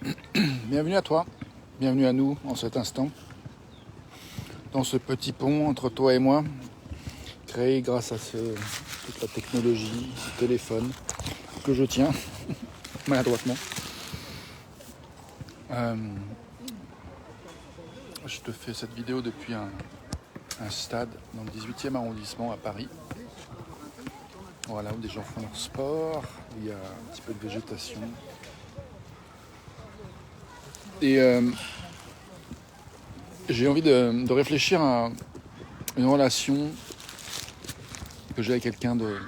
Bienvenue à toi, bienvenue à nous en cet instant, dans ce petit pont entre toi et moi, créé grâce à toute la technologie, ce téléphone que je tiens maladroitement. Je te fais cette vidéo depuis un stade dans le 18e arrondissement à Paris. Voilà, où des gens font leur sport, où il y a un petit peu de végétation. Et j'ai envie de réfléchir à une relation que j'ai avec quelqu'un de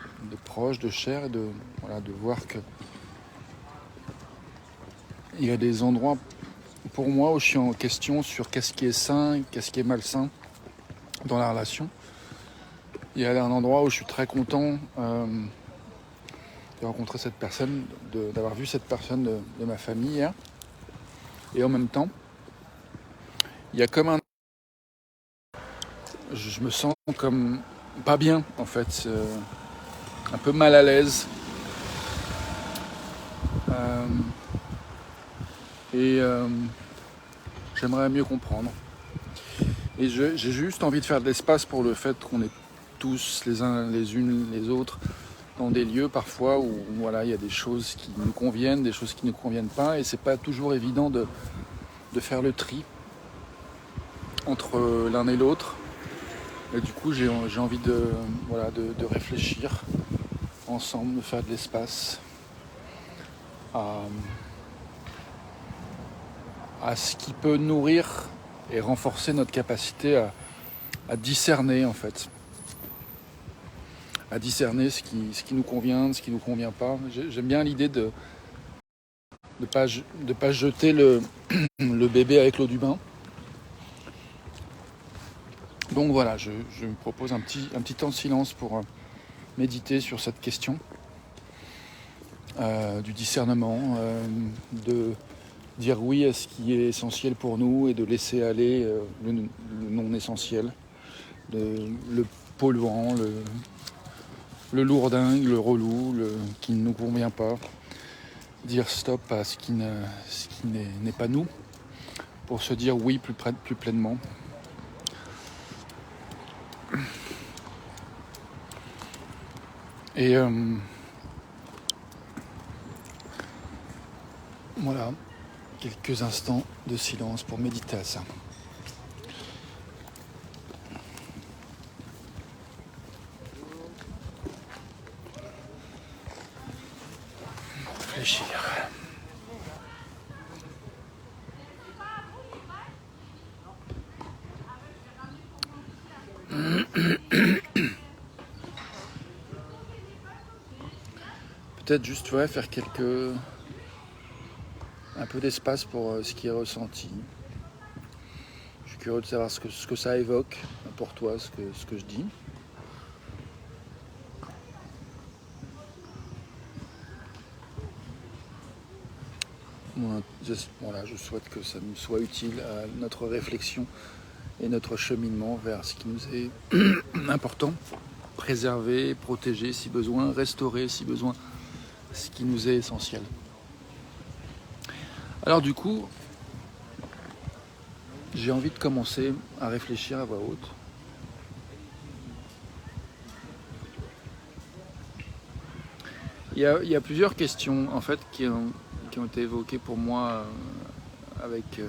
proche, de cher, et de voir que il y a des endroits pour moi où je suis en question sur qu'est-ce qui est sain, qu'est-ce qui est malsain dans la relation. Il y a un endroit où je suis très content de rencontrer cette personne, d'avoir vu cette personne de ma famille hier. Et en même temps, il y a comme je me sens comme pas bien en fait, un peu mal à l'aise. J'aimerais mieux comprendre. Et j'ai juste envie de faire de l'espace pour le fait qu'on est tous les uns les unes les autres dans des lieux parfois où voilà, il y a des choses qui nous conviennent, des choses qui ne conviennent pas, et c'est pas toujours évident de faire le tri entre l'un et l'autre. Et du coup j'ai envie de réfléchir ensemble, de faire de l'espace à ce qui peut nourrir et renforcer notre capacité à discerner en fait. À discerner ce qui nous convient, ce qui ne nous convient pas. J'aime bien l'idée de pas jeter le bébé avec l'eau du bain. Donc voilà, je me propose un petit temps de silence pour méditer sur cette question du discernement, de dire oui à ce qui est essentiel pour nous et de laisser aller le non essentiel, le polluant, le lourdingue, le relou, qui ne nous convient pas. Dire stop à ce qui n'est pas nous, pour se dire oui plus pleinement. Et voilà, quelques instants de silence pour méditer à ça. Réfléchir. Peut-être juste faire un peu d'espace pour ce qui est ressenti. Je suis curieux de savoir ce que ça évoque pour toi, ce que je dis. Je souhaite que ça nous soit utile à notre réflexion et notre cheminement vers ce qui nous est important. Préserver, protéger si besoin, restaurer si besoin, ce qui nous est essentiel. Alors du coup, j'ai envie de commencer à réfléchir à voix haute. Il y a plusieurs questions en fait qui ont été évoquées pour moi avec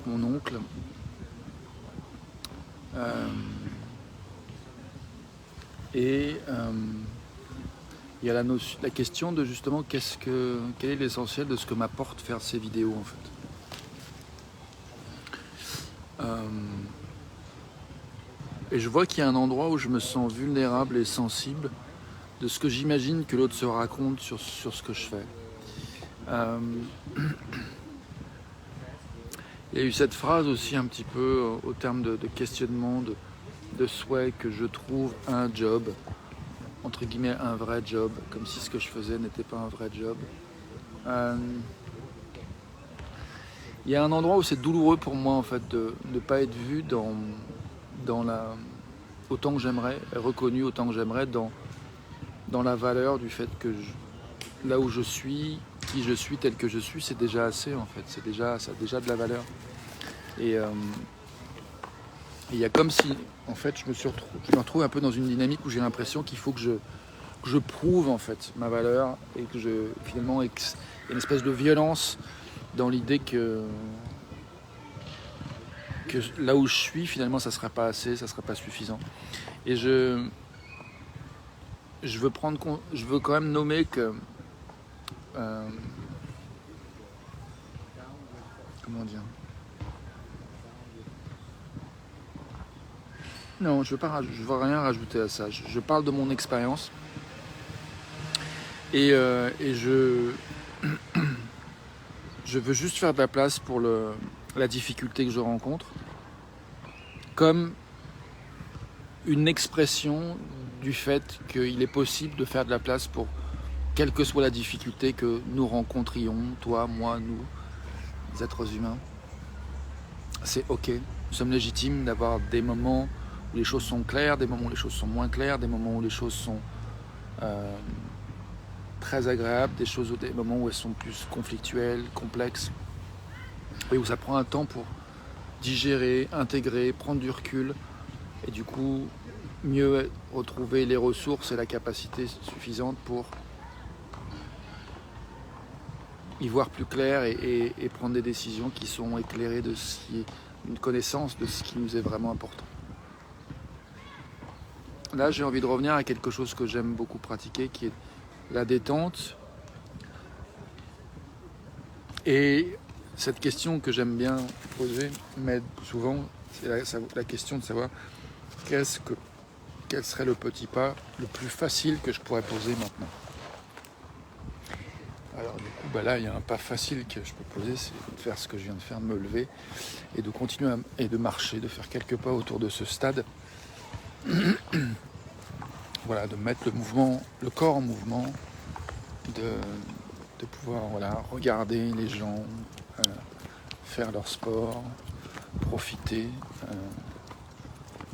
mon oncle. Il y a la question de justement quel est l'essentiel de ce que m'apporte faire ces vidéos en fait. Et je vois qu'il y a un endroit où je me sens vulnérable et sensible de ce que j'imagine que l'autre se raconte sur ce que je fais. Il y a eu cette phrase aussi un petit peu au terme de questionnement, de souhait que je trouve un job, entre guillemets un vrai job, comme si ce que je faisais n'était pas un vrai job. Il y a un endroit où c'est douloureux pour moi en fait de ne pas être vu autant que j'aimerais, reconnu autant que j'aimerais dans la valeur du fait que là où je suis, qui je suis, tel que je suis, c'est déjà assez en fait. Ça a déjà de la valeur. Et il y a comme si, en fait, je me retrouve un peu dans une dynamique où j'ai l'impression qu'il faut que je prouve en fait ma valeur et que finalement, il y a une espèce de violence dans l'idée que là où je suis, finalement, ça ne sera pas assez, ça ne sera pas suffisant. Et je veux quand même nommer que comment dire? Non, je veux rien rajouter à ça. Je parle de mon expérience et je veux juste faire de la place pour la difficulté que je rencontre, comme une expression du fait qu'il est possible de faire de la place pour quelle que soit la difficulté que nous rencontrions, toi, moi, nous, les êtres humains. C'est ok, nous sommes légitimes d'avoir des moments où les choses sont claires, des moments où les choses sont moins claires, des moments où les choses sont très agréables, des moments où elles sont plus conflictuelles, complexes, et où ça prend un temps pour digérer, intégrer, prendre du recul, et du coup mieux retrouver les ressources et la capacité suffisante pour y voir plus clair et prendre des décisions qui sont éclairées de une connaissance de ce qui nous est vraiment important. Là, j'ai envie de revenir à quelque chose que j'aime beaucoup pratiquer, qui est la détente. Et cette question que j'aime bien poser m'aide souvent, c'est la question de savoir quel serait le petit pas le plus facile que je pourrais poser maintenant. Alors du coup, là, il y a un pas facile que je peux poser, c'est de faire ce que je viens de faire, de me lever et de continuer et de marcher, de faire quelques pas autour de ce stade. Voilà, de mettre le corps en mouvement, de pouvoir regarder les gens faire leur sport, profiter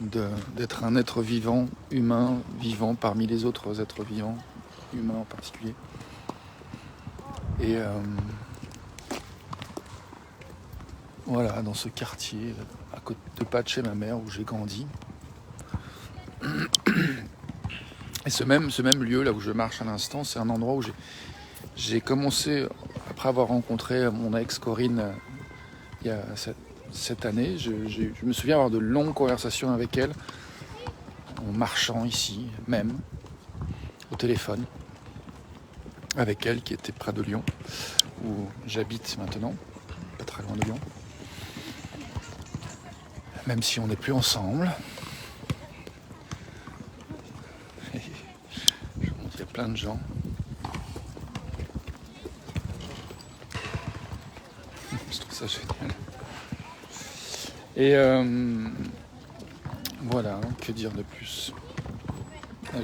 d'être un être vivant, humain, vivant parmi les autres êtres vivants, humains en particulier. Et voilà, dans ce quartier, à côté de pas de chez ma mère où j'ai grandi. Et ce même lieu, là où je marche à l'instant, c'est un endroit où j'ai commencé, après avoir rencontré mon ex Corinne il y a cette année, je me souviens avoir de longues conversations avec elle, en marchant ici, même, au téléphone, avec elle qui était près de Lyon, où j'habite maintenant, pas très loin de Lyon. Même si on n'est plus ensemble. Il y a plein de gens. Je trouve ça génial. Et voilà, que dire de plus?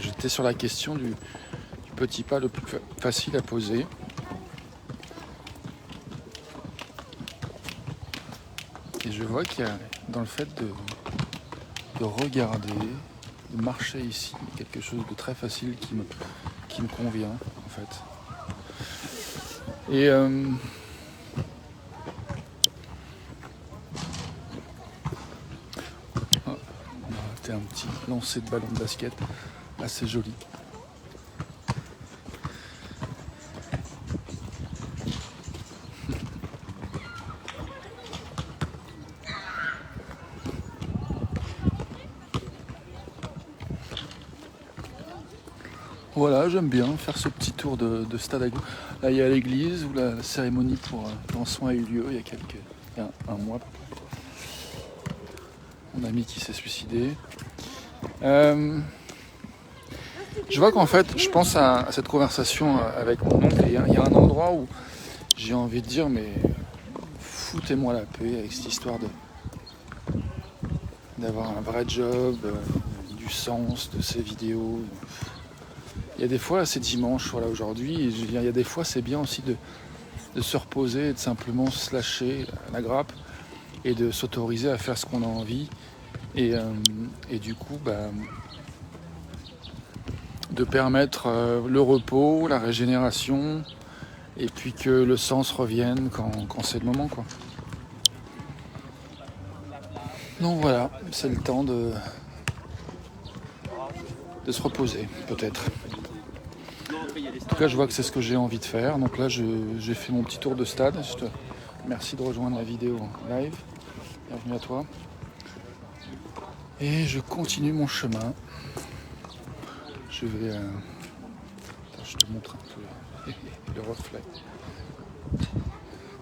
J'étais sur la question du petit pas le plus facile à poser. Et je vois qu'il y a dans le fait de regarder, de marcher ici, quelque chose de très facile qui me convient en fait. Et c'était un petit lancer de ballon de basket assez joli. Voilà, j'aime bien faire ce petit tour de stade à Gou. Là, il y a l'église où la cérémonie pour lancement a eu lieu il y a un mois. Mon ami qui s'est suicidé. Je vois qu'en fait, je pense à cette conversation avec mon oncle. Il y a un endroit où j'ai envie de dire, mais foutez-moi la paix avec cette histoire d'avoir un vrai job, du sens de ces vidéos. Il y a des fois, c'est dimanche, voilà, aujourd'hui, il y a des fois, c'est bien aussi de se reposer et de simplement se lâcher la grappe et de s'autoriser à faire ce qu'on a envie. Et du coup, de permettre le repos, la régénération, et puis que le sens revienne quand c'est le moment, quoi. Donc voilà, c'est le temps de se reposer, peut-être. En tout cas, je vois que c'est ce que j'ai envie de faire. Donc là, j'ai fait mon petit tour de stade. Merci de rejoindre la vidéo en live. Bienvenue à toi. Et je continue mon chemin. Je vais... Attends, je te montre un peu le reflet.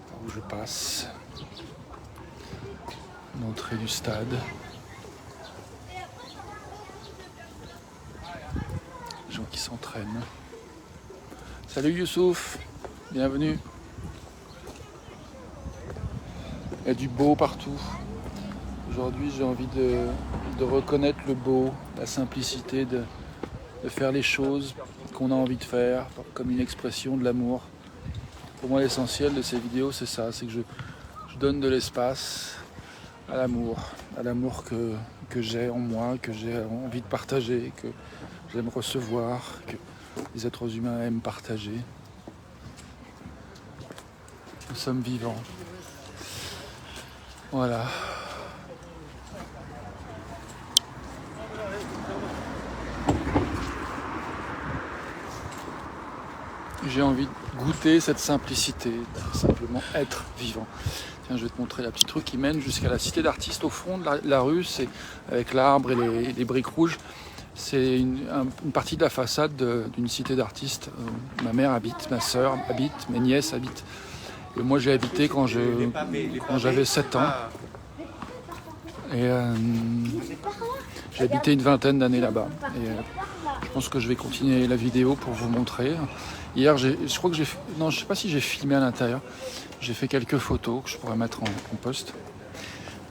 Par où je passe. L'entrée du stade. Les gens qui s'entraînent. Salut Youssouf, bienvenue. Il y a du beau partout. Aujourd'hui, j'ai envie de reconnaître le beau, la simplicité de faire les choses qu'on a envie de faire, comme une expression de l'amour. Pour moi, l'essentiel de ces vidéos, c'est ça, c'est que je donne de l'espace à l'amour que j'ai en moi, que j'ai envie de partager, que j'aime recevoir, que les êtres humains aiment partager. Nous sommes vivants. Voilà. J'ai envie de goûter cette simplicité, de simplement être vivant. Tiens, je vais te montrer la petite rue qui mène jusqu'à la cité d'artistes au fond de la rue, c'est avec l'arbre et les briques rouges. C'est une partie de la façade d'une cité d'artistes. Ma mère habite, ma soeur habite, mes nièces habitent. Et moi j'ai habité quand j'avais 7 ans. Et j'ai habité une vingtaine d'années là-bas. Et je pense que je vais continuer la vidéo pour vous montrer. Hier, je sais pas si j'ai filmé à l'intérieur. J'ai fait quelques photos que je pourrais mettre en post.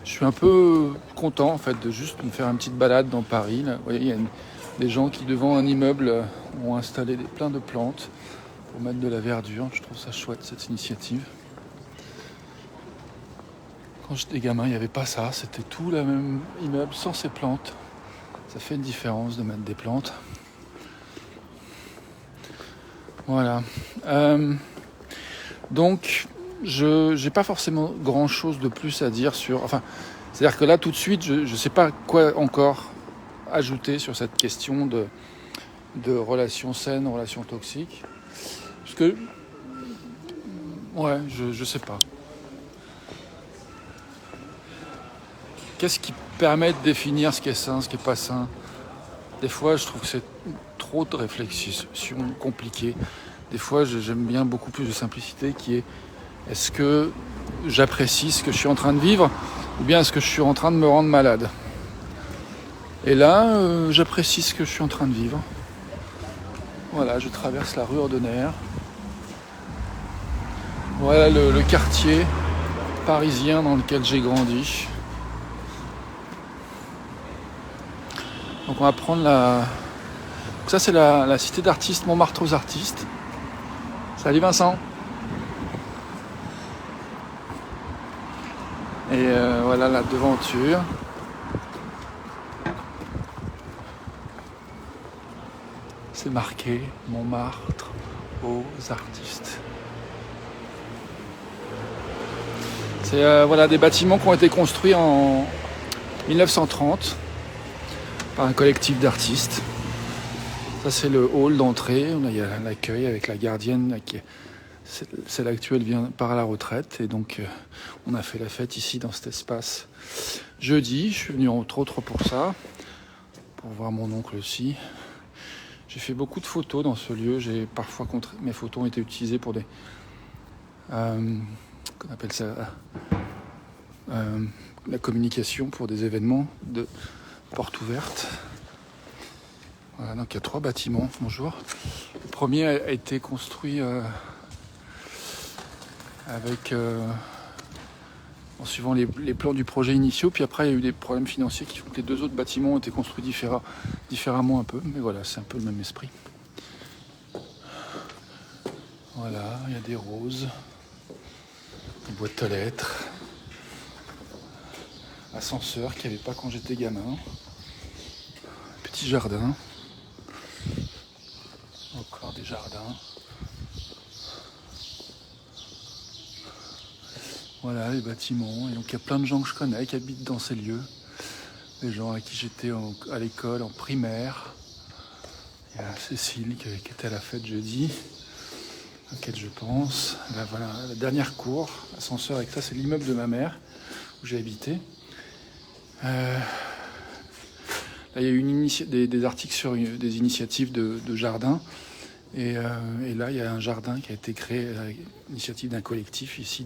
Je suis un peu content en fait de juste me faire une petite balade dans Paris. Là. Vous voyez, il y a des gens qui devant un immeuble ont installé plein de plantes pour mettre de la verdure. Je trouve ça chouette cette initiative. Quand j'étais gamin, il n'y avait pas ça. C'était tout le même immeuble sans ces plantes. Ça fait une différence de mettre des plantes. Voilà. Donc, je n'ai pas forcément grand-chose de plus à dire sur... Enfin, c'est-à-dire que là, tout de suite, je ne sais pas quoi encore ajouter sur cette question de relations saines, relations toxiques. Parce que... Ouais, je sais pas. Qu'est-ce qui permet de définir ce qui est sain, ce qui n'est pas sain ? Des fois, je trouve que c'est trop de réflexions compliquées. Des fois, j'aime bien beaucoup plus de simplicité qui est est-ce que j'apprécie ce que je suis en train de vivre ou bien est-ce que je suis en train de me rendre malade ? Et là, j'apprécie ce que je suis en train de vivre. Voilà, je traverse la rue Ordener. Voilà le quartier parisien dans lequel j'ai grandi. Donc on va prendre Donc ça c'est la cité d'artistes, Montmartre aux artistes. Salut Vincent. Et voilà la devanture. C'est marqué Montmartre aux artistes. C'est voilà, des bâtiments qui ont été construits en 1930 par un collectif d'artistes. Ça c'est le hall d'entrée, il y a l'accueil avec la gardienne qui celle actuelle part à la retraite et donc on a fait la fête ici dans cet espace jeudi. Je suis venu entre autres pour ça, pour voir mon oncle aussi. J'ai fait beaucoup de photos dans ce lieu. Mes photos ont été utilisées pour des qu'on appelle ça la communication pour des événements de porte ouverte. Voilà, donc il y a 3 bâtiments. Bonjour. Le premier a été construit en suivant les plans du projet initiaux, puis après il y a eu des problèmes financiers qui font que les 2 autres bâtiments ont été construits différemment un peu, mais voilà, c'est un peu le même esprit. Voilà, il y a des roses, des boîtes aux lettres, ascenseur qu'il n'y avait pas quand j'étais gamin, petit jardin. jardin. Voilà les bâtiments. Et donc il y a plein de gens que je connais qui habitent dans ces lieux. Des gens à qui j'étais à l'école, en primaire. Il y a Cécile qui était à la fête jeudi, à laquelle je pense. Là, voilà, la dernière cour, ascenseur avec ça, c'est l'immeuble de ma mère, où j'ai habité. Là, il y a eu des articles sur des initiatives de jardin. Et là, il y a un jardin qui a été créé à l'initiative d'un collectif ici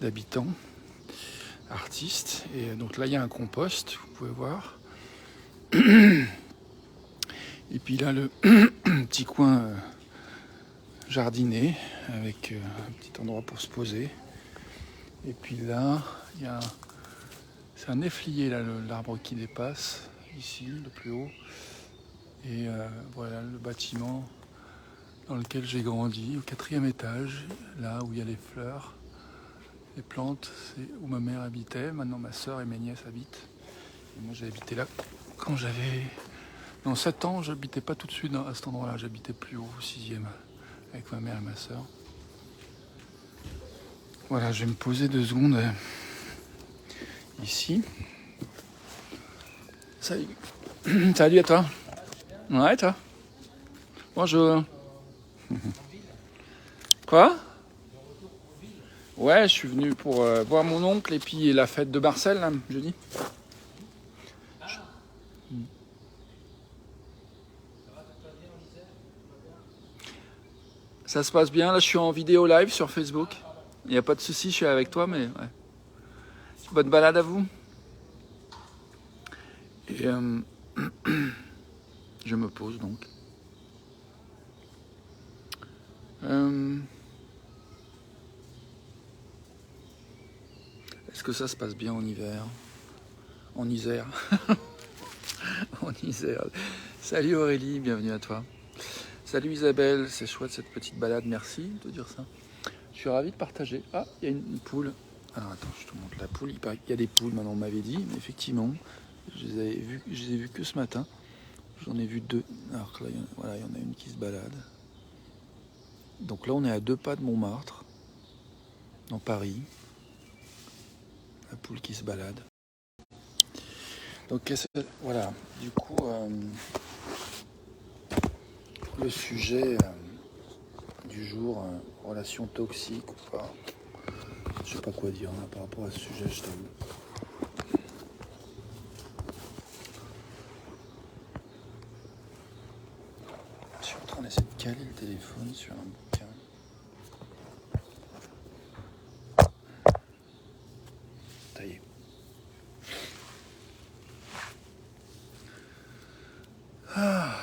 d'habitants, artistes. Et donc là, il y a un compost, vous pouvez voir. Et puis là, le petit coin jardiné, avec un petit endroit pour se poser. Et puis là, c'est un efflier, là, l'arbre qui dépasse, ici, le plus haut. Et voilà le bâtiment dans lequel j'ai grandi, au 4e étage, là où il y a les fleurs, les plantes, c'est où ma mère habitait. Maintenant, ma soeur et mes nièces habitent. Et moi, j'ai habité là quand j'avais... Dans 7 ans, j'habitais pas tout de suite à cet endroit-là, j'habitais plus haut, au 6e, avec ma mère et ma soeur. Voilà, je vais me poser 2 secondes ici. Salut. Salut à toi. Ouais, toi. Bonjour. Quoi? Ouais, je suis venu pour voir mon oncle et puis la fête de Marcel, là, jeudi. Ça se passe bien, là je suis en vidéo live sur Facebook. Il n'y a pas de souci, je suis avec toi, mais ouais. Bonne balade à vous. Et je me pose donc. Est-ce que ça se passe bien en hiver? En Isère. En Isère. Salut Aurélie, bienvenue à toi. Salut Isabelle, c'est chouette cette petite balade, merci de dire ça. Je suis ravi de partager. Ah, il y a une poule. Alors attends, je te montre la poule. Il y a des poules, maintenant on m'avait dit, mais effectivement, je les ai vues que ce matin. J'en ai vu 2. Alors là, voilà, il y en a une qui se balade. Donc là, on est à 2 pas de Montmartre, dans Paris. La poule qui se balade. Donc voilà, du coup, le sujet du jour, relation toxique ou pas. Je sais pas quoi dire hein, par rapport à ce sujet, je t'avoue. Je suis en train d'essayer de caler le téléphone sur un bouquin. Ça y est. Ah.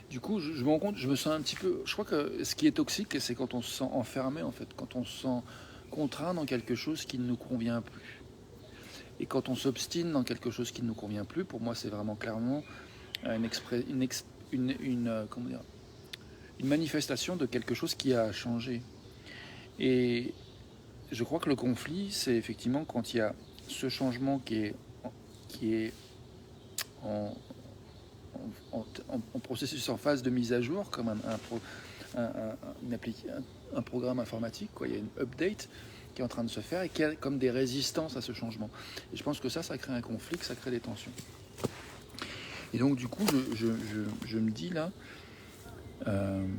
Du coup, je me rends compte, je me sens un petit peu... Je crois que ce qui est toxique, c'est quand on se sent enfermé, en fait. Quand on se sent contraint dans quelque chose qui ne nous convient plus. Et quand on s'obstine dans quelque chose qui ne nous convient plus, pour moi, c'est vraiment clairement comment dire, une manifestation de quelque chose qui a changé. Et je crois que le conflit, c'est effectivement quand il y a ce changement qui est en processus en phase de mise à jour, comme un programme informatique, quoi. Il y a une update qui est en train de se faire et qui a comme des résistances à ce changement. Et je pense que ça crée un conflit, que ça crée des tensions. Et donc du coup, je me dis là,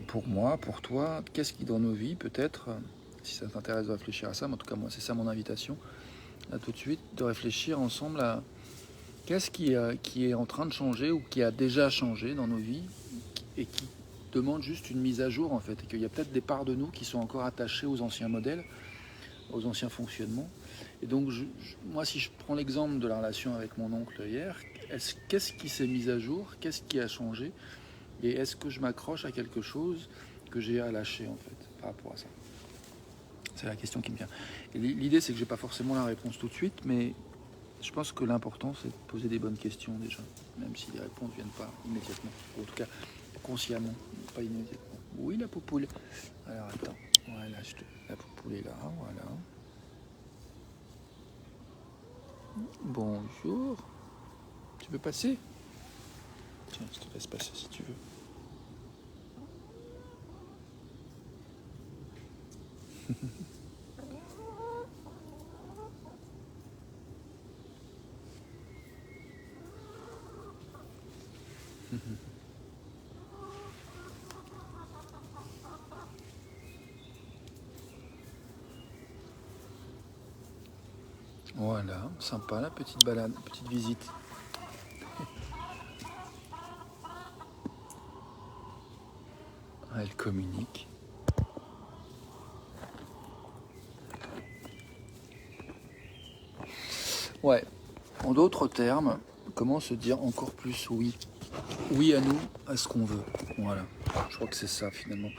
pour moi, pour toi, qu'est-ce qui dans nos vies, peut-être, si ça t'intéresse de réfléchir à ça, mais en tout cas moi c'est ça mon invitation, là tout de suite, de réfléchir ensemble à qu'est-ce qui est en train de changer ou qui a déjà changé dans nos vies et qui demande juste une mise à jour en fait, et qu'il y a peut-être des parts de nous qui sont encore attachées aux anciens modèles, aux anciens fonctionnements. Et donc moi si je prends l'exemple de la relation avec mon oncle hier, qu'est-ce qui s'est mis à jour, qu'est-ce qui a changé, et est-ce que je m'accroche à quelque chose que j'ai à lâcher en fait par rapport à ça? C'est la question qui me vient. Et l'idée c'est que j'ai pas forcément la réponse tout de suite, mais je pense que l'important c'est de poser des bonnes questions déjà, même si les réponses ne viennent pas immédiatement, ou en tout cas consciemment, pas immédiatement. Oui, la poupoule. Alors attends, voilà, la poupoule est là, voilà. Bonjour. Tu veux passer? Tiens, je te laisse passer si tu veux. Voilà, sympa la petite balade, petite visite. Elle communique. Ouais, en d'autres termes, comment se dire encore plus oui? Oui à nous, à ce qu'on veut. Voilà, je crois que c'est ça finalement.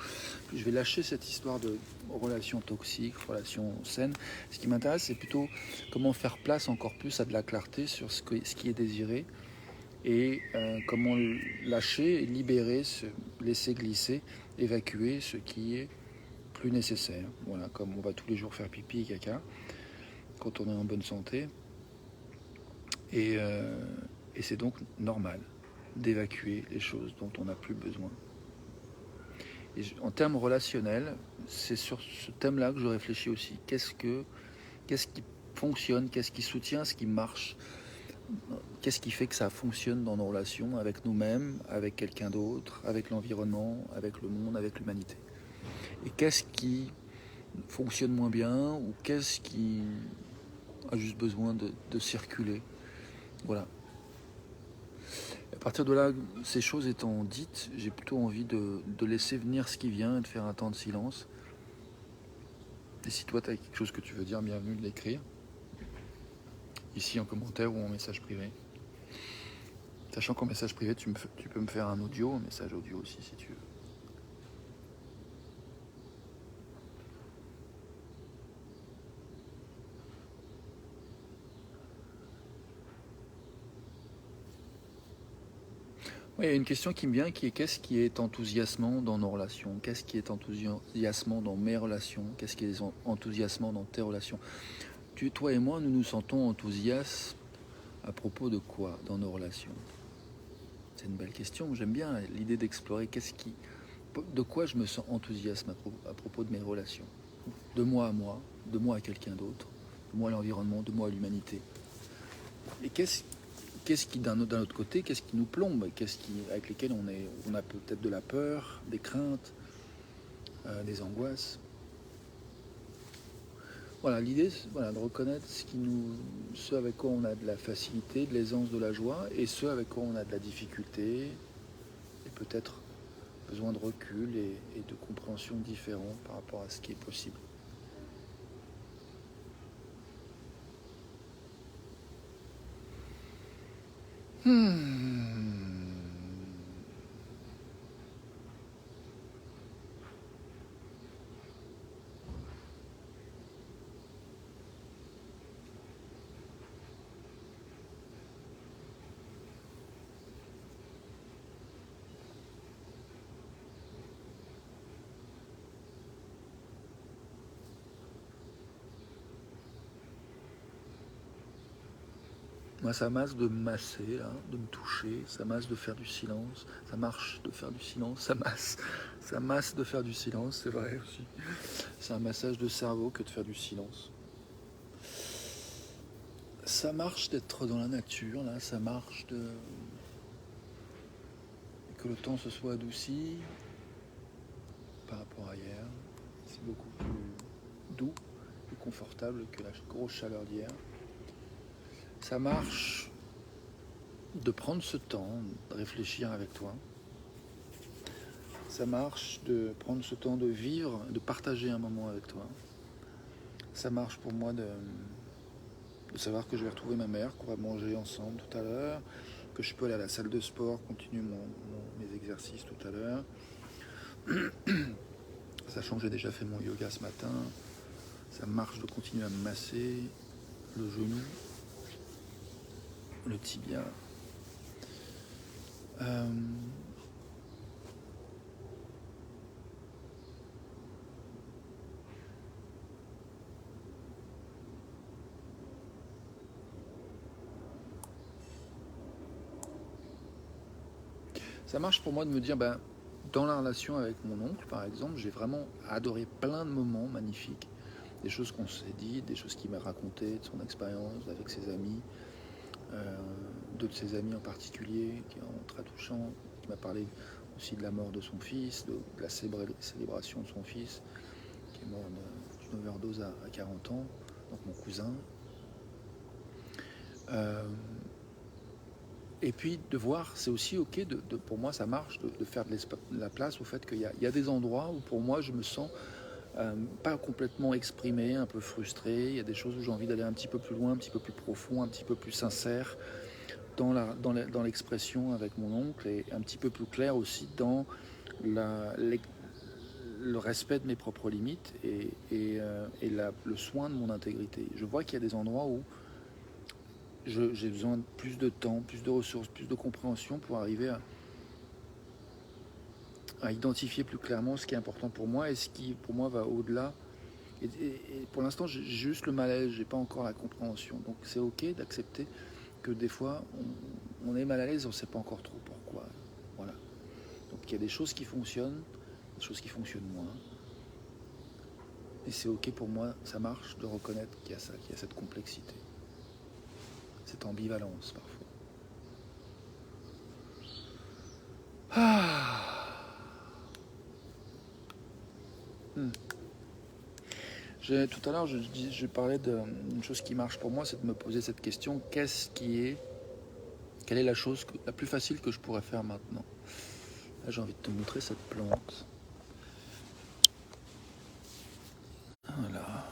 Je vais lâcher cette histoire de relations toxiques, relations saines. Ce qui m'intéresse, c'est plutôt comment faire place encore plus à de la clarté sur ce qui est désiré et comment lâcher, libérer, se laisser glisser, évacuer ce qui est plus nécessaire. Voilà, comme on va tous les jours faire pipi et caca quand on est en bonne santé. Et, euh, et c'est donc normal d'évacuer les choses dont on n'a plus besoin. Et en termes relationnels, c'est sur ce thème-là que je réfléchis aussi. Qu'est-ce qui fonctionne, qu'est-ce qui soutient, ce qui marche, qu'est-ce qui fait que ça fonctionne dans nos relations avec nous-mêmes, avec quelqu'un d'autre, avec l'environnement, avec le monde, avec l'humanité. Et qu'est-ce qui fonctionne moins bien ou qu'est-ce qui a juste besoin de circuler. Voilà. À partir de là, ces choses étant dites, j'ai plutôt envie de laisser venir ce qui vient et de faire un temps de silence. Et si toi, tu as quelque chose que tu veux dire, bienvenue de l'écrire. Ici en commentaire ou en message privé. Sachant qu'en message privé, tu peux me faire un audio, un message audio aussi si tu veux. Oui, il y a une question qui me vient qui est qu'est-ce qui est enthousiasmant dans nos relations? Qu'est-ce qui est enthousiasmant dans mes relations? Qu'est-ce qui est enthousiasmant dans tes relations? Toi et moi, nous nous sentons enthousiastes à propos de quoi dans nos relations? C'est une belle question. J'aime bien l'idée d'explorer de quoi je me sens enthousiaste à propos de mes relations. De moi à quelqu'un d'autre, de moi à l'environnement, de moi à l'humanité. Et qu'est-ce qui, d'un autre côté, qu'est-ce qui nous plombe? Avec lesquels on a peut-être de la peur, des craintes, des angoisses. Voilà, l'idée, de reconnaître ce avec quoi on a de la facilité, de l'aisance, de la joie, et ce avec quoi on a de la difficulté, et peut-être besoin de recul et de compréhension différente par rapport à ce qui est possible. Moi, ça masse de me masser, là, de me toucher, ça masse de faire du silence, ça marche de faire du silence, ça masse de faire du silence, c'est vrai aussi. C'est un massage de cerveau que de faire du silence. Ça marche d'être dans la nature, là, ça marche que le temps se soit adouci par rapport à hier. C'est beaucoup plus doux, plus confortable que la grosse chaleur d'hier. Ça marche de prendre ce temps, de réfléchir avec toi. Ça marche de prendre ce temps de vivre, de partager un moment avec toi. Ça marche pour moi de savoir que je vais retrouver ma mère, qu'on va manger ensemble tout à l'heure, que je peux aller à la salle de sport, continuer mes exercices tout à l'heure. Sachant que j'ai déjà fait mon yoga ce matin, ça marche de continuer à me masser le genou, le tibia. Ça marche pour moi de me dire, dans la relation avec mon oncle, par exemple, j'ai vraiment adoré plein de moments magnifiques. Des choses qu'on s'est dit, des choses qu'il m'a racontées de son expérience avec ses amis, deux de ses amis en particulier, qui sont très touchants, qui m'a parlé aussi de la mort de son fils, de la célébration de son fils, qui est mort d'une overdose à 40 ans, donc mon cousin. Et puis de voir, c'est aussi ok, pour moi ça marche, de faire de la place au fait qu'il y a des endroits où pour moi je me sens pas complètement exprimé, un peu frustré. Il y a des choses où j'ai envie d'aller un petit peu plus loin, un petit peu plus profond, un petit peu plus sincère dans l'expression avec mon oncle, et un petit peu plus clair aussi dans le respect de mes propres limites et le soin de mon intégrité. Je vois qu'il y a des endroits où j'ai besoin de plus de temps, plus de ressources, plus de compréhension pour arriver à identifier plus clairement ce qui est important pour moi et ce qui pour moi va au-delà. Et pour l'instant j'ai juste le malaise, j'ai pas encore la compréhension. Donc c'est ok d'accepter que des fois on est mal à l'aise, on sait pas encore trop pourquoi. Voilà. Donc il y a des choses qui fonctionnent, des choses qui fonctionnent moins. Et c'est ok pour moi, ça marche de reconnaître qu'il y a ça, qu'il y a cette complexité, cette ambivalence parfois. Tout à l'heure, je parlais d'une chose qui marche pour moi, c'est de me poser cette question, quelle est la chose la plus facile que je pourrais faire maintenant? Là, j'ai envie de te montrer cette plante. Voilà.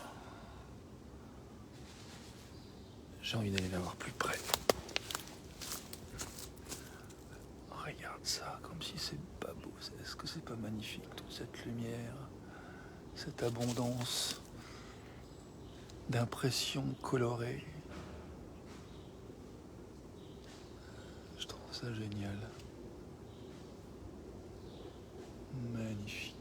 J'ai envie d'aller la voir plus près. Regarde ça, comme si c'est pas beau. Est-ce que c'est pas magnifique, toute cette lumière, cette abondance d'impressions colorées? Je trouve ça génial. Magnifique.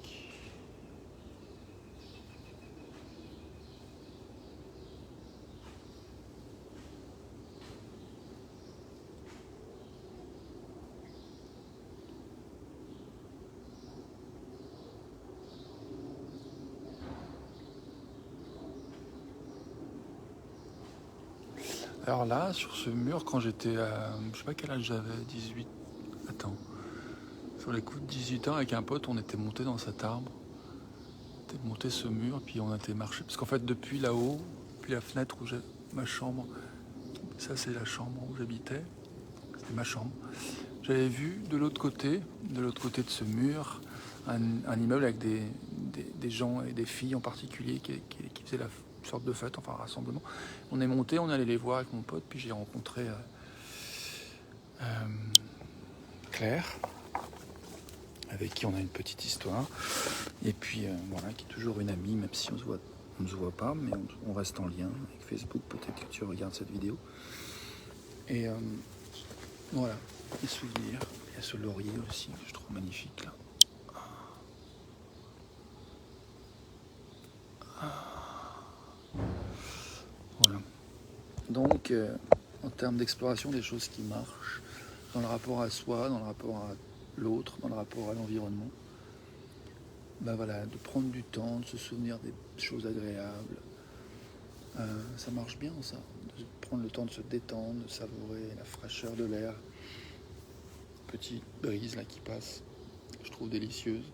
Alors là, sur ce mur, quand j'étais à, je sais pas quel âge j'avais, 18, attends, sur les coups de 18 ans, avec un pote, on était monté dans cet arbre, on était monté ce mur, puis on était marché, parce qu'en fait, depuis là-haut, depuis la fenêtre où j'ai ma chambre, ça c'est la chambre où j'habitais, c'était ma chambre, j'avais vu de l'autre côté de ce mur, un immeuble avec des gens et des filles en particulier qui faisaient la sorte de fête, enfin un rassemblement. On est monté, on allait les voir avec mon pote, puis j'ai rencontré Claire, avec qui on a une petite histoire, et puis voilà, qui est toujours une amie, même si on ne se voit pas, mais on reste en lien avec Facebook, peut-être que tu regardes cette vidéo. Et voilà, les souvenirs. Il y a ce laurier aussi, que je trouve magnifique là. Voilà. Donc, en termes d'exploration, des choses qui marchent dans le rapport à soi, dans le rapport à l'autre, dans le rapport à l'environnement, voilà, de prendre du temps, de se souvenir des choses agréables. Ça marche bien, ça. De prendre le temps de se détendre, de savourer la fraîcheur de l'air. Petite brise là qui passe, je trouve délicieuse.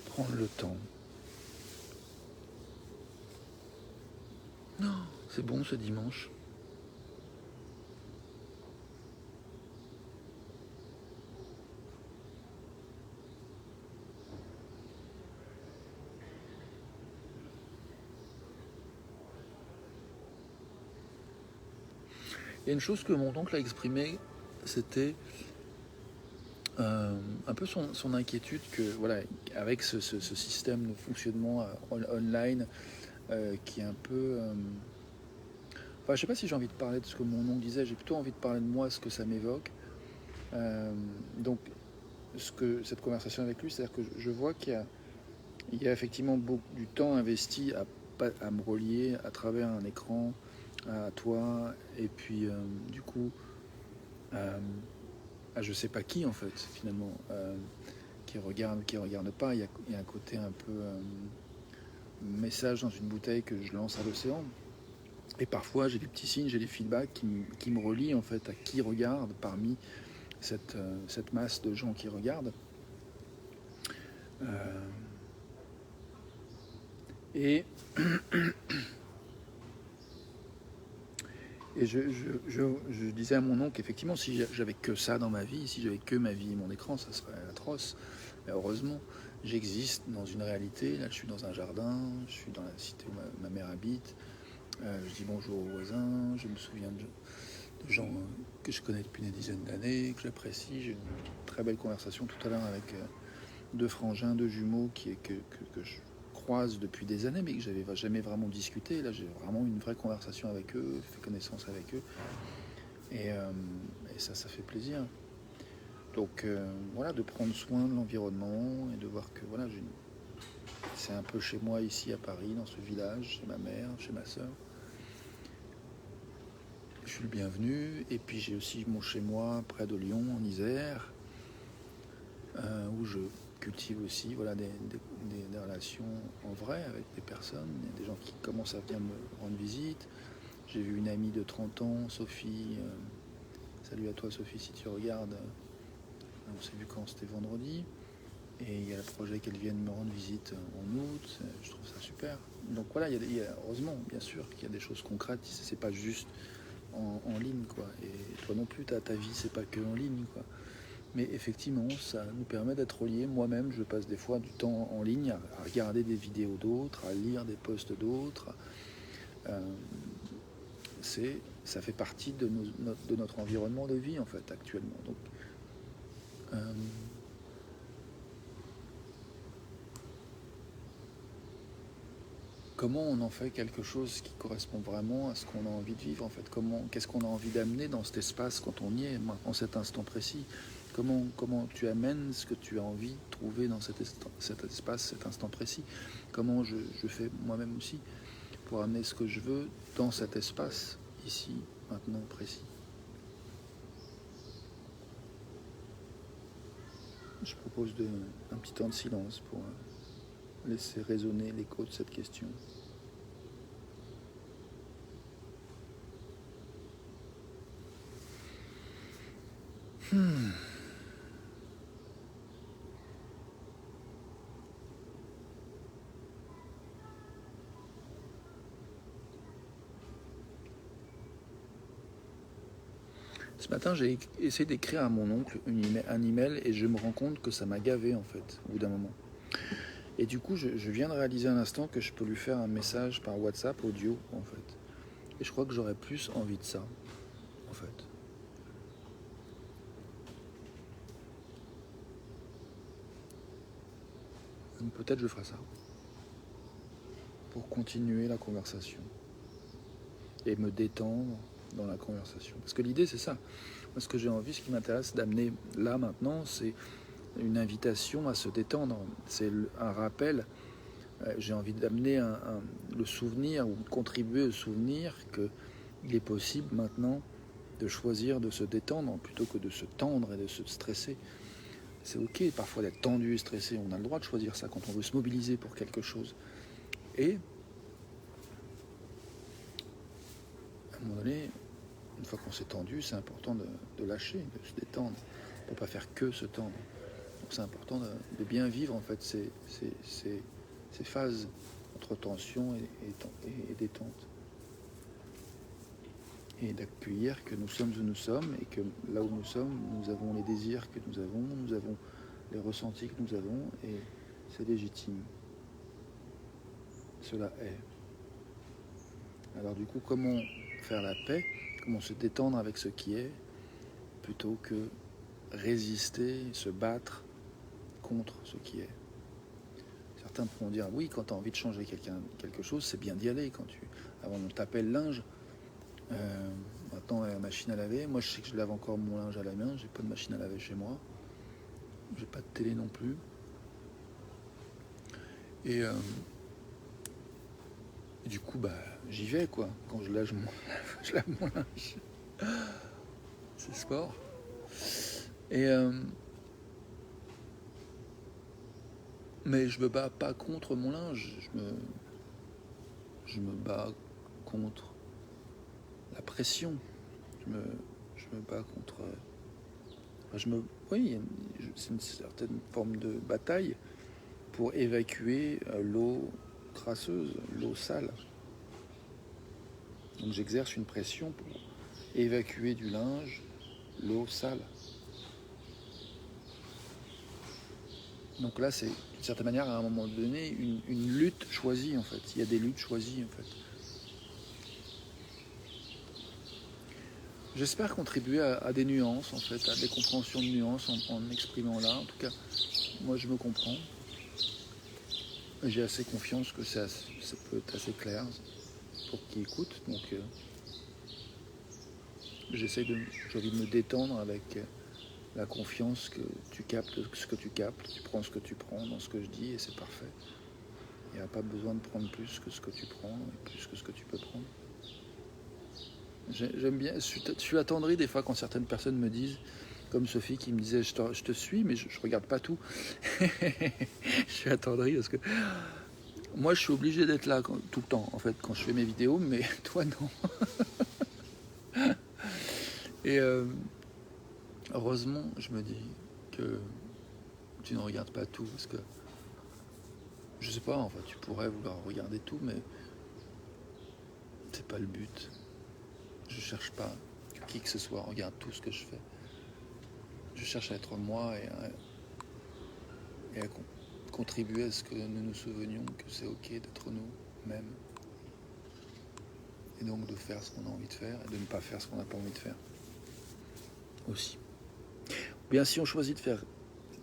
Prendre le temps. Non, c'est bon ce dimanche. Il y a une chose que mon oncle a exprimée, c'était un peu son inquiétude que, voilà, avec ce système de fonctionnement online qui est un peu... Enfin, je sais pas si j'ai envie de parler de ce que mon oncle disait, j'ai plutôt envie de parler de moi, ce que ça m'évoque. Donc, cette conversation avec lui, c'est-à-dire que je vois qu'il y a effectivement beaucoup du temps investi à à me relier à travers un écran à toi, et puis du coup à je sais pas qui en fait finalement, qui regarde pas. Il y a un côté un peu message dans une bouteille que je lance à l'océan. Et parfois j'ai des petits signes, j'ai des feedbacks qui me relient en fait à qui regarde parmi cette masse de gens qui regardent. Et, et je disais à mon oncle, effectivement, si j'avais que ça dans ma vie, si j'avais que ma vie et mon écran, ça serait atroce. Mais heureusement, j'existe dans une réalité. Là, je suis dans un jardin, je suis dans la cité où ma mère habite. Je dis bonjour aux voisins, je me souviens de gens que je connais depuis des dizaines d'années, que j'apprécie. J'ai une très belle conversation tout à l'heure avec deux frangins, deux jumeaux que je croise depuis des années, mais que j'avais jamais vraiment discuté. Là, j'ai vraiment une vraie conversation avec eux, fait connaissance avec eux. Et ça fait plaisir. Donc voilà, de prendre soin de l'environnement et de voir que voilà, c'est un peu chez moi ici à Paris, dans ce village, chez ma mère, chez ma soeur. Je suis le bienvenu. Et puis j'ai aussi mon chez moi près de Lyon, en Isère, où je cultive aussi voilà, des relations en vrai avec des personnes. Il y a des gens qui commencent à venir me rendre visite. J'ai vu une amie de 30 ans, Sophie. Salut à toi Sophie si tu regardes. On s'est vu quand c'était vendredi. Et il y a le projet qu'elle vienne me rendre visite en août. Je trouve ça super. Donc voilà, il y a heureusement, bien sûr, qu'il y a des choses concrètes. C'est pas juste en ligne, quoi. Et toi non plus, ta vie, c'est pas que en ligne, quoi. Mais effectivement, ça nous permet d'être reliés. Moi-même, je passe des fois du temps en ligne à regarder des vidéos d'autres, à lire des posts d'autres. Euh, ça fait partie de notre environnement de vie, en fait, actuellement. Donc, comment on en fait quelque chose qui correspond vraiment à ce qu'on a envie de vivre, en fait? Qu'est-ce qu'on a envie d'amener dans cet espace quand on y est, en cet instant précis? Comment tu amènes ce que tu as envie de trouver dans cet espace, cet instant précis? Comment je fais moi-même aussi pour amener ce que je veux dans cet espace, ici, maintenant, précis? Je propose un petit temps de silence pour laisser résonner l'écho de cette question. Ce matin, j'ai essayé d'écrire à mon oncle un email et je me rends compte que ça m'a gavé en fait, au bout d'un moment. Et du coup, je viens de réaliser un instant que je peux lui faire un message par WhatsApp audio en fait. Et je crois que j'aurais plus envie de ça en fait. Donc peut-être je ferai ça pour continuer la conversation et me détendre dans la conversation. Parce que l'idée c'est ça. Moi, ce que j'ai envie, ce qui m'intéresse d'amener là maintenant, c'est une invitation à se détendre. C'est un rappel. J'ai envie d'amener le souvenir ou de contribuer au souvenir qu'il est possible maintenant de choisir de se détendre plutôt que de se tendre et de se stresser. C'est ok parfois d'être tendu et stressé, on a le droit de choisir ça quand on veut se mobiliser pour quelque chose. Et à un moment donné, une fois qu'on s'est tendu, c'est important de lâcher, de se détendre. On ne peut pas faire que se tendre. Donc c'est important de bien vivre en fait ces phases entre tension et détente. Et d'accueillir que nous sommes où nous sommes et que là où nous sommes, nous avons les désirs que nous avons les ressentis que nous avons et c'est légitime. Cela est. Alors du coup, comment faire la paix? Comment se détendre avec ce qui est plutôt que résister, se battre contre ce qui est? Certains pourront dire, oui, quand tu as envie de changer quelque chose, c'est bien d'y aller. Avant, on tapait le linge. Maintenant, la machine à laver. Moi, je sais que je lave encore mon linge à la main. J'ai pas de machine à laver chez moi. J'ai pas de télé non plus. Et Et du coup, j'y vais, quoi. Quand je lave je lave mon linge. C'est sport. Et mais je me bats pas contre mon linge. Je me bats contre la pression. Je me bats contre. Oui, c'est une certaine forme de bataille pour évacuer l'eau crasseuse, l'eau sale. Donc j'exerce une pression pour évacuer du linge l'eau sale. Donc là, c'est d'une certaine manière, à un moment donné, une lutte choisie, en fait. Il y a des luttes choisies, en fait. J'espère contribuer à des nuances, en fait, à des compréhensions de nuances en m'exprimant là. En tout cas, moi, je me comprends. J'ai assez confiance que ça peut être assez clair pour qui écoute. Donc, j'ai envie de me détendre avec la confiance que tu captes ce que tu captes, tu prends ce que tu prends dans ce que je dis et c'est parfait. Il n'y a pas besoin de prendre plus que ce que tu prends et plus que ce que tu peux prendre. J'aime bien, je suis attendri des fois quand certaines personnes me disent, comme Sophie qui me disait je te suis mais je regarde pas tout. Je suis attendri parce que moi je suis obligé d'être là tout le temps en fait quand je fais mes vidéos, mais toi non. Et heureusement je me dis que tu ne regardes pas tout parce que je sais pas, en fait, tu pourrais vouloir regarder tout, mais c'est pas le but. Je cherche pas que qui que ce soit regarde tout ce que je fais. Je cherche à être moi et à contribuer à ce que nous nous souvenions que c'est ok d'être nous-mêmes. Et donc de faire ce qu'on a envie de faire et de ne pas faire ce qu'on n'a pas envie de faire. Aussi. Bien, si on choisit de faire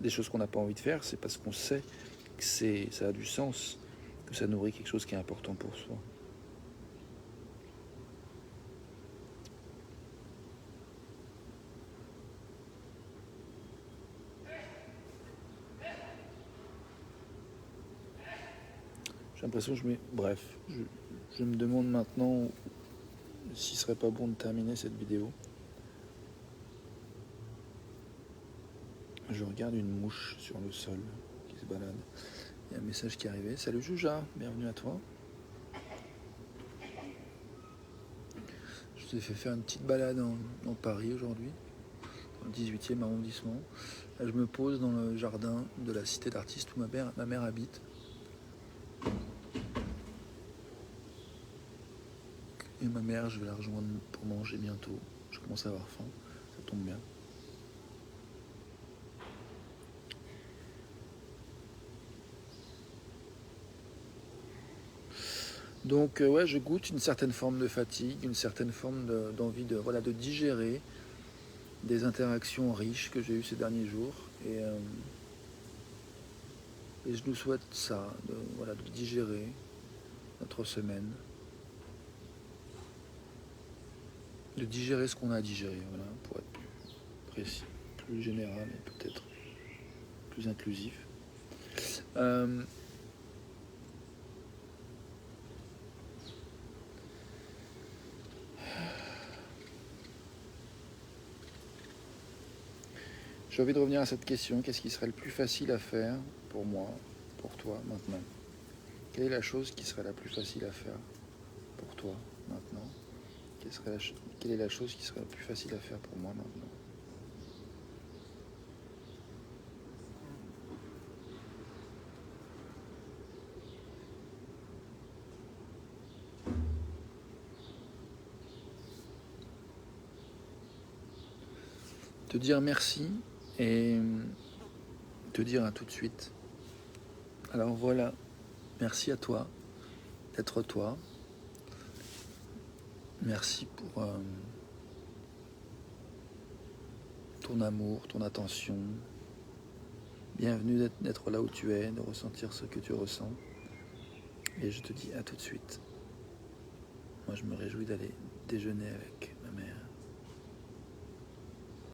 des choses qu'on n'a pas envie de faire, c'est parce qu'on sait que ça a du sens, que ça nourrit quelque chose qui est important pour soi. J'ai l'impression que Bref, je me demande maintenant s'il serait pas bon de terminer cette vidéo. Je regarde une mouche sur le sol qui se balade. Il y a un message qui est arrivé. Salut Jouja, bienvenue à toi. Je t'ai fait faire une petite balade dans Paris aujourd'hui, dans le 18e arrondissement. Là, je me pose dans le jardin de la cité d'artistes où ma mère habite. Et ma mère, je vais la rejoindre pour manger bientôt. Je commence à avoir faim, ça tombe bien. Donc ouais, je goûte une certaine forme de fatigue, une certaine forme d'envie de digérer des interactions riches que j'ai eues ces derniers jours. Et je nous souhaite ça, de digérer notre semaine. De digérer ce qu'on a à digérer, pour être plus précis, plus général et peut-être plus inclusif. J'ai envie de revenir à cette question, qu'est-ce qui serait le plus facile à faire pour moi, pour toi, maintenant? Quelle est la chose qui serait la plus facile à faire pour toi, maintenant? Quelle est la chose qui serait la plus facile à faire pour moi, maintenant? Te dire merci et te dire à tout de suite. Alors voilà, merci à toi d'être toi. Merci pour ton amour, ton attention. Bienvenue d'être là où tu es, de ressentir ce que tu ressens. Et je te dis à tout de suite. Moi, je me réjouis d'aller déjeuner avec